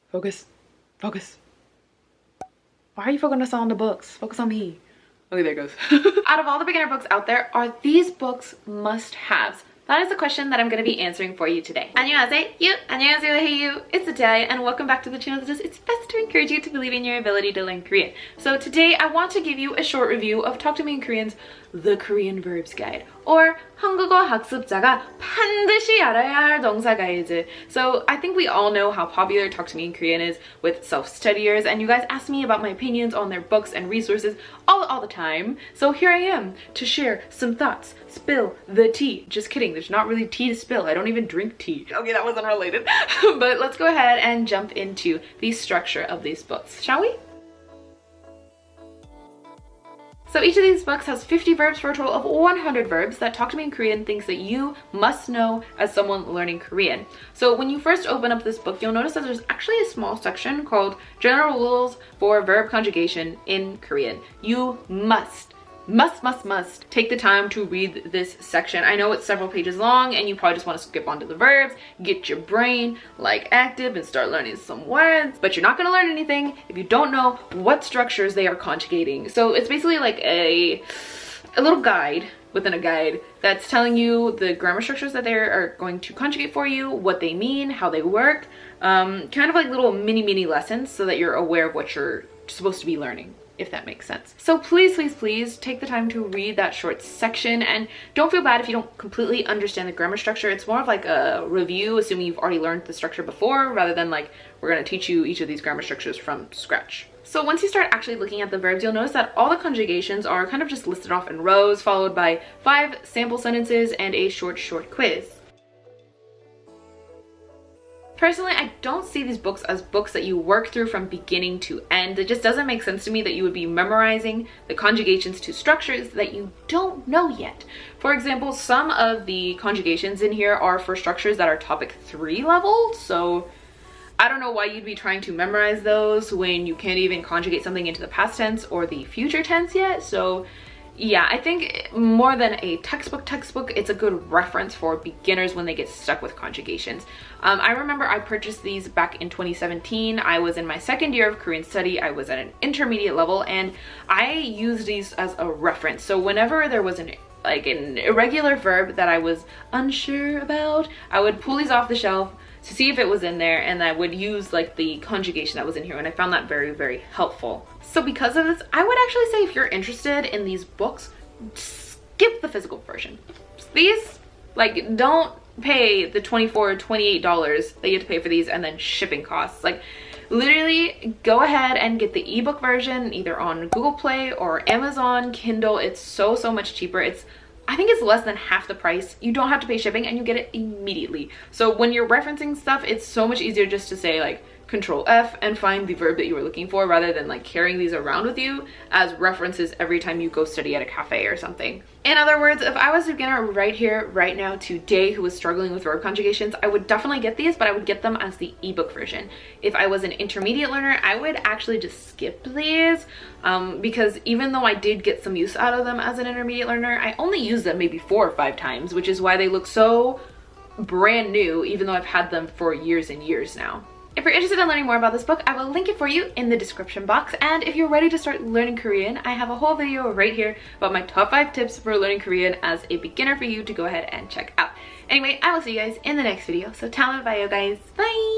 Focus. Focus. Why are you focusing on the books? Focus on me. Okay, there it goes. Out of all the beginner books out there, are these books must-haves? That is the question that I'm going to be answering for you today. 안녕하세, 안녕하세요, hey you. It's Natalia and welcome back to the channel that does its best to encourage you to believe in your ability to learn Korean. So today I want to give you a short review of Talk to Me in Korean's The Korean Verbs Guide, or 한국어 학습자가 반드시 알아야 할 동사 가이드. So I think we all know how popular Talk to Me in Korean is with self-studiers, and you guys ask me about my opinions on their books and resources all the time. So here I am to share some thoughts. Spill the tea. Just kidding, there's not really tea to spill. I don't even drink tea. Okay, that wasn't related. But let's go ahead and jump into the structure of these books, shall we? So each of these books has 50 verbs for a total of 100 verbs that Talk to Me in Korean thinks that you must know as someone learning Korean. So when you first open up this book, you'll notice that there's actually a small section called General Rules for Verb Conjugation in Korean. You must take the time to read this section. I know it's several pages long and you probably just want to skip onto the verbs, get your brain like active and start learning some words, but you're not going to learn anything if you don't know what structures they are conjugating. So it's basically like a little guide within a guide that's telling you the grammar structures that they are going to conjugate for you, what they mean, how they work, kind of like little mini lessons so that you're aware of what you're supposed to be learning, if that makes sense. So please take the time to read that short section, and don't feel bad if you don't completely understand the grammar structure. It's more of like a review, assuming you've already learned the structure before, rather than like we're going to teach you each of these grammar structures from scratch. So once you start actually looking at the verbs, you'll notice that all the conjugations are kind of just listed off in rows, followed by 5 sample sentences and a short quiz. Personally, I don't see these books as books that you work through from beginning to end. It just doesn't make sense to me that you would be memorizing the conjugations to structures that you don't know yet. For example, some of the conjugations in here are for structures that are topic 3 level, so I don't know why you'd be trying to memorize those when you can't even conjugate something into the past tense or the future tense yet. So yeah, I think more than a textbook, it's a good reference for beginners when they get stuck with conjugations. I remember I purchased these back in 2017. I was in my second year of Korean study. I was at an intermediate level and I used these as a reference. So whenever there was an irregular verb that I was unsure about, I would pull these off the shelf to see if it was in there, and I would use like the conjugation that was in here, and I found that very helpful. So because of this, I would actually say if you're interested in these books, skip the physical version. These, like, don't pay the $24, $28 that you have to pay for these and then shipping costs. Like, literally go ahead and get the ebook version either on Google Play or Amazon Kindle. It's so much cheaper. I think it's less than half the price. You don't have to pay shipping and you get it immediately. So when you're referencing stuff, it's so much easier just to say like Control F and find the verb that you were looking for, rather than like carrying these around with you as references every time you go study at a cafe or something. In other words, if I was a beginner right here, right now, today, who was struggling with verb conjugations, I would definitely get these, but I would get them as the ebook version. If I was an intermediate learner, I would actually just skip these because even though I did get some use out of them as an intermediate learner, I only used them maybe 4 or 5 times, which is why they look so brand new, even though I've had them for years and years now. If you're interested in learning more about this book, I will link it for you in the description box. And if you're ready to start learning Korean, I have a whole video right here about my top 5 tips for learning Korean as a beginner for you to go ahead and check out. Anyway, I will see you guys in the next video. So 다음에 봐요, guys. Bye!